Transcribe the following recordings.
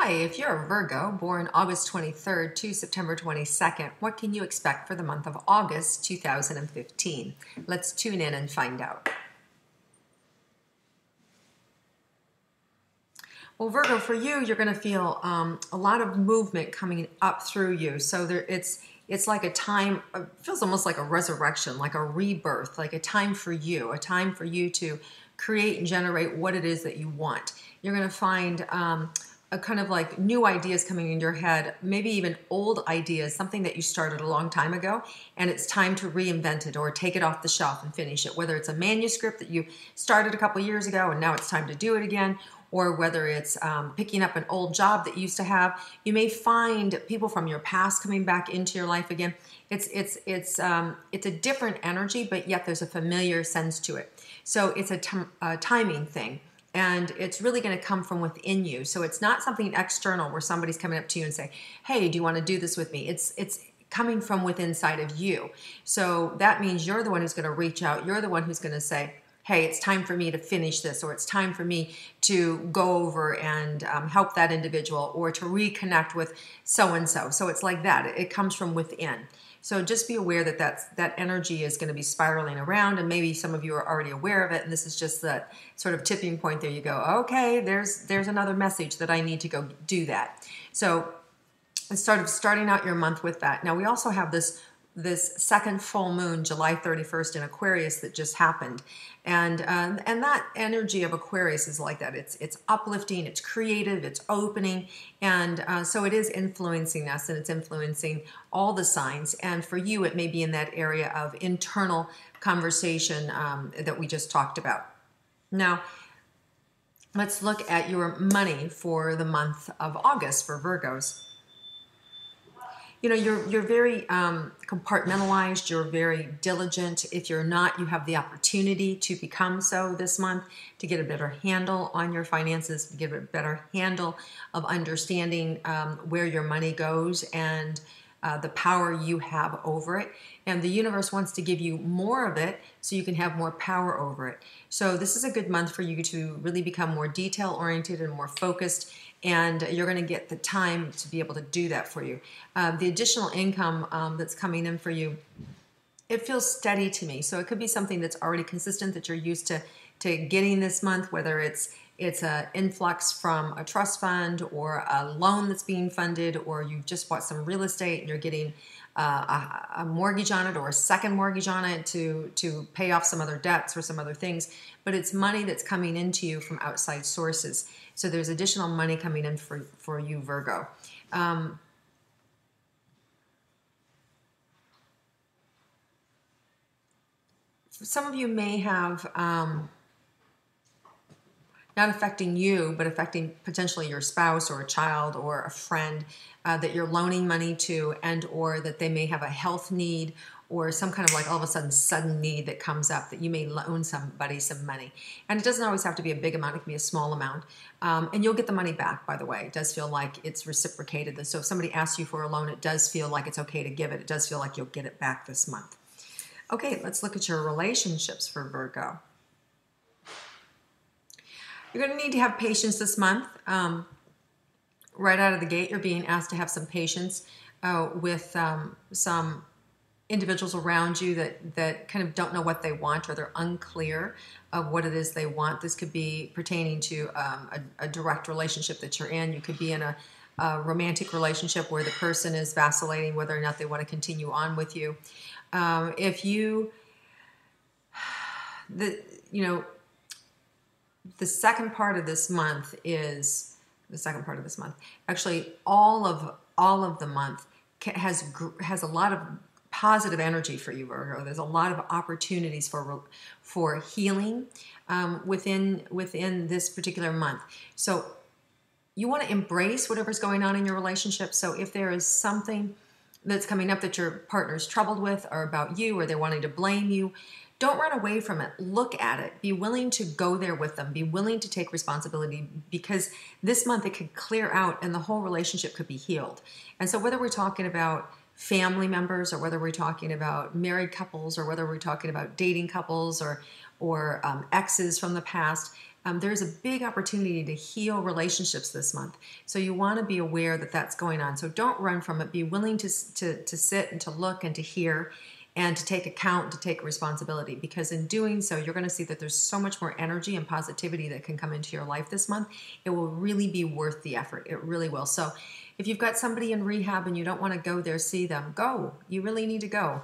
Hi, if you're a Virgo, born August 23rd to September 22nd, what can you expect for the month of August 2015? Let's tune in and find out. Well, Virgo, for you, you're going to feel a lot of movement coming up through you. So it's like a time, it feels almost like a resurrection, like a rebirth, like a time for you to create and generate what it is that you want. You're going to find a kind of like new ideas coming in your head, maybe even old ideas, something that you started a long time ago, and it's time to reinvent it or take it off the shelf and finish it. Whether it's a manuscript that you started a couple years ago and now it's time to do it again, or whether it's picking up an old job that you used to have. You may find people from your past coming back into your life again. It's a different energy, but yet there's a familiar sense to it. So it's a timing thing. And it's really going to come from within you. So it's not something external where somebody's coming up to you and say, hey, do you want to do this with me? It's coming from within inside of you. So that means you're the one who's going to reach out. You're the one who's going to say, hey, it's time for me to finish this, or it's time for me to go over and help that individual, or to reconnect with so-and-so. So it's like that. It comes from within. So just be aware that that energy is going to be spiraling around, and maybe some of you are already aware of it, and this is just that sort of tipping point. There you go. Okay, there's another message that I need to go do that. So it's sort of starting out your month with that. Now we also have this second full moon, July 31st in Aquarius, that just happened. And that energy of Aquarius is like that. It's uplifting, it's creative, it's opening, and so it is influencing us, and it's influencing all the signs. And for you, it may be in that area of internal conversation that we just talked about. Now, let's look at your money for the month of August for Virgos. You know, you're very compartmentalized, you're very diligent. If you're not, you have the opportunity to become so this month, to get a better handle on your finances, to get a better handle of understanding where your money goes and the power you have over it. And the universe wants to give you more of it so you can have more power over it. So this is a good month for you to really become more detail-oriented and more focused, and you're going to get the time to be able to do that for you. The additional income that's coming in for you, it feels steady to me. So it could be something that's already consistent that you're used to getting this month, whether it's an influx from a trust fund or a loan that's being funded, or you just bought some real estate and you're getting a mortgage on it or a second mortgage on it to pay off some other debts or some other things. But it's money that's coming into you from outside sources. So there's additional money coming in for you, Virgo. Some of you may have, not affecting you, but affecting potentially your spouse or a child or a friend that you're loaning money to, and or that they may have a health need or some kind of like all of a sudden need that comes up that you may loan somebody some money. And it doesn't always have to be a big amount, it can be a small amount. And you'll get the money back, by the way. It does feel like it's reciprocated. So if somebody asks you for a loan, it does feel like it's okay to give it. It does feel like you'll get it back this month. Okay, let's look at your relationships for Virgo. You're going to need to have patience this month. Right out of the gate, you're being asked to have some patience with some individuals around you that kind of don't know what they want, or they're unclear of what it is they want. This could be pertaining to a direct relationship that you're in. You could be in a romantic relationship where the person is vacillating whether or not they want to continue on with you. The second part of this month is actually all of the month has a lot of positive energy for you, Virgo. There's a lot of opportunities for healing within this particular month. So you want to embrace whatever's going on in your relationship. So if there is something that's coming up that your partner's troubled with, or about you, or they're wanting to blame you, don't run away from it. Look at it. Be willing to go there with them. Be willing to take responsibility, because this month it could clear out and the whole relationship could be healed. And so whether we're talking about family members, or whether we're talking about married couples, or whether we're talking about dating couples, or or exes from the past. There's a big opportunity to heal relationships this month. So you want to be aware that that's going on. So don't run from it. Be willing to sit and to look and to hear and to take account, to take responsibility. Because in doing so, you're going to see that there's so much more energy and positivity that can come into your life this month. It will really be worth the effort. It really will. So if you've got somebody in rehab and you don't want to go there, see them, go. You really need to go.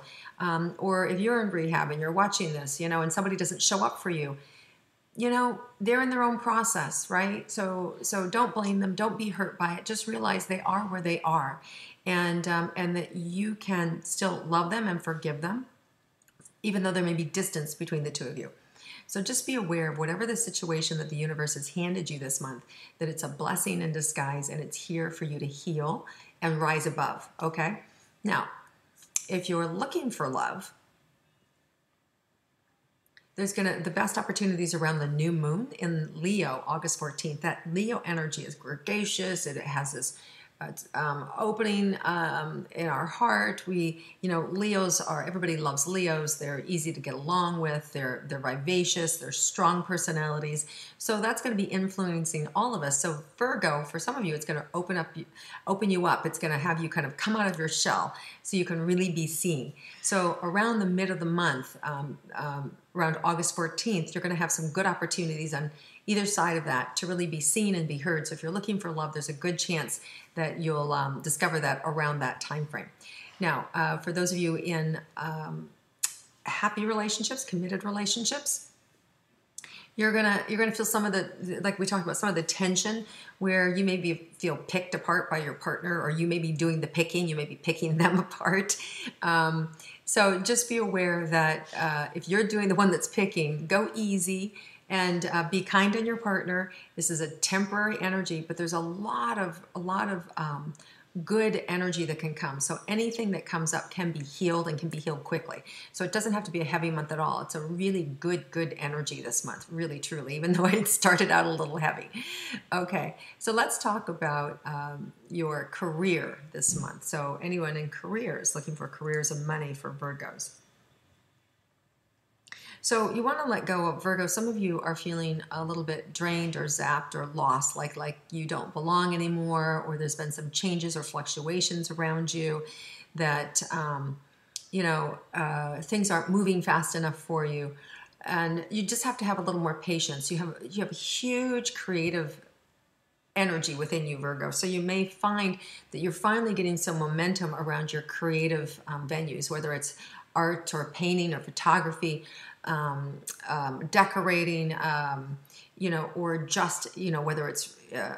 Or if you're in rehab and you're watching this, and somebody doesn't show up for you, they're in their own process, right? So don't blame them. Don't be hurt by it. Just realize they are where they are, and that you can still love them and forgive them, even though there may be distance between the two of you. So just be aware of whatever the situation that the universe has handed you this month, that it's a blessing in disguise and it's here for you to heal and rise above, okay? Now, if you're looking for love, there's the best opportunities around the new moon in Leo, August 14th. That Leo energy is gregarious. It has this opening in our heart. Leos everybody loves Leos. They're easy to get along with. They're vivacious. They're strong personalities. So that's going to be influencing all of us. So Virgo, for some of you, it's going to open you up. It's going to have you kind of come out of your shell so you can really be seen. So around the mid of the month, around August 14th, you're going to have some good opportunities on either side of that to really be seen and be heard. So if you're looking for love, there's a good chance that you'll discover that around that time frame. Now, for those of you in happy relationships, committed relationships, you're gonna feel some of the, like we talked about, some of the tension where you maybe feel picked apart by your partner, or you may be doing the picking, you may be picking them apart. So just be aware that if you're doing the one that's picking, go easy and be kind on your partner. This is a temporary energy, but there's a lot of good energy that can come. So anything that comes up can be healed and can be healed quickly. So it doesn't have to be a heavy month at all. It's a really good energy this month, really, truly, even though it started out a little heavy. Okay, so let's talk about your career this month. So anyone in careers, looking for careers and money for Virgos. So you want to let go of Virgo. Some of you are feeling a little bit drained or zapped or lost, like you don't belong anymore, or there's been some changes or fluctuations around you that, things aren't moving fast enough for you. And you just have to have a little more patience. You have a huge creative energy within you, Virgo. So you may find that you're finally getting some momentum around your creative venues, whether it's art or painting or photography, decorating, or just, whether it's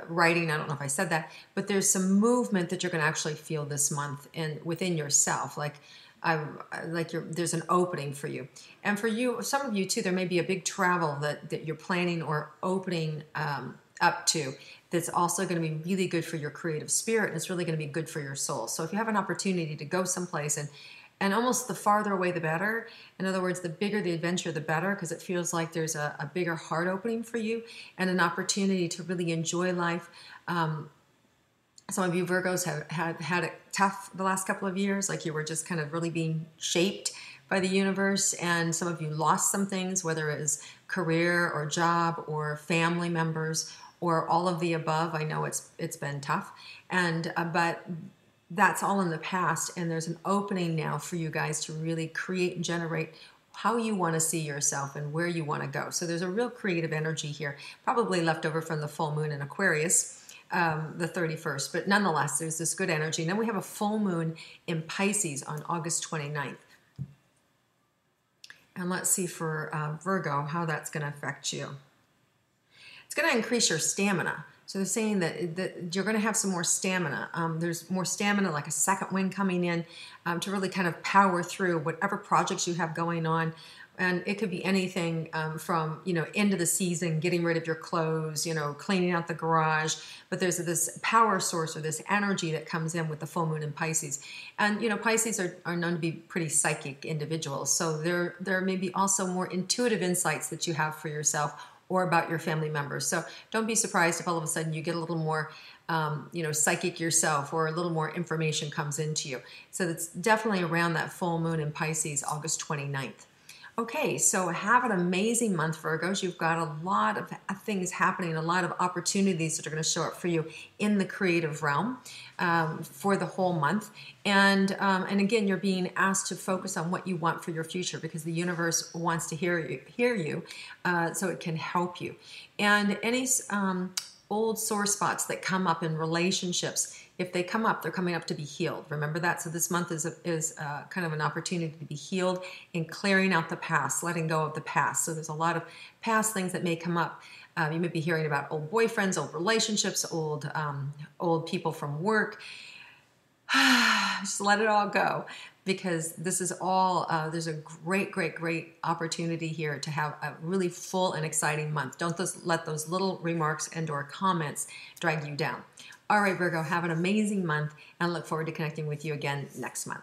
writing. I don't know if I said that, but there's some movement that you're going to actually feel this month within yourself. There's an opening for you. And for you, some of you too, there may be a big travel that you're planning or opening up to. That's also going to be really good for your creative spirit, and it's really going to be good for your soul. So if you have an opportunity to go someplace and almost the farther away, the better. In other words, the bigger the adventure, the better, because it feels like there's a bigger heart opening for you and an opportunity to really enjoy life. Some of you Virgos have had it tough the last couple of years, like you were just kind of really being shaped by the universe, and some of you lost some things, whether it was career or job or family members or all of the above. I know it's been tough, but that's all in the past, and there's an opening now for you guys to really create and generate how you want to see yourself and where you want to go. So there's a real creative energy here, probably left over from the full moon in Aquarius, the 31st, but nonetheless, there's this good energy. And then we have a full moon in Pisces on August 29th. And let's see for Virgo how that's going to affect you. It's going to increase your stamina. So they're saying that you're going to have some more stamina. There's more stamina, like a second wind coming in, to really kind of power through whatever projects you have going on. And it could be anything from, end of the season, getting rid of your clothes, cleaning out the garage. But there's this power source or this energy that comes in with the full moon in Pisces. And, Pisces are known to be pretty psychic individuals. So there may be also more intuitive insights that you have for yourself or about your family members. So don't be surprised if all of a sudden you get a little more, psychic yourself, or a little more information comes into you. So it's definitely around that full moon in Pisces, August 29th. Okay, so have an amazing month, Virgos. You've got a lot of things happening, a lot of opportunities that are going to show up for you in the creative realm for the whole month. And again, you're being asked to focus on what you want for your future because the universe wants to hear you, so it can help you. And any old sore spots that come up in relationships, if they come up, they're coming up to be healed. Remember that. So this month is kind of an opportunity to be healed and clearing out the past, letting go of the past. So there's a lot of past things that may come up. You may be hearing about old boyfriends, old relationships, old people from work. Just let it all go, because this is all, there's a great opportunity here to have a really full and exciting month. Don't let those little remarks and or comments drag you down. All right, Virgo, have an amazing month and look forward to connecting with you again next month.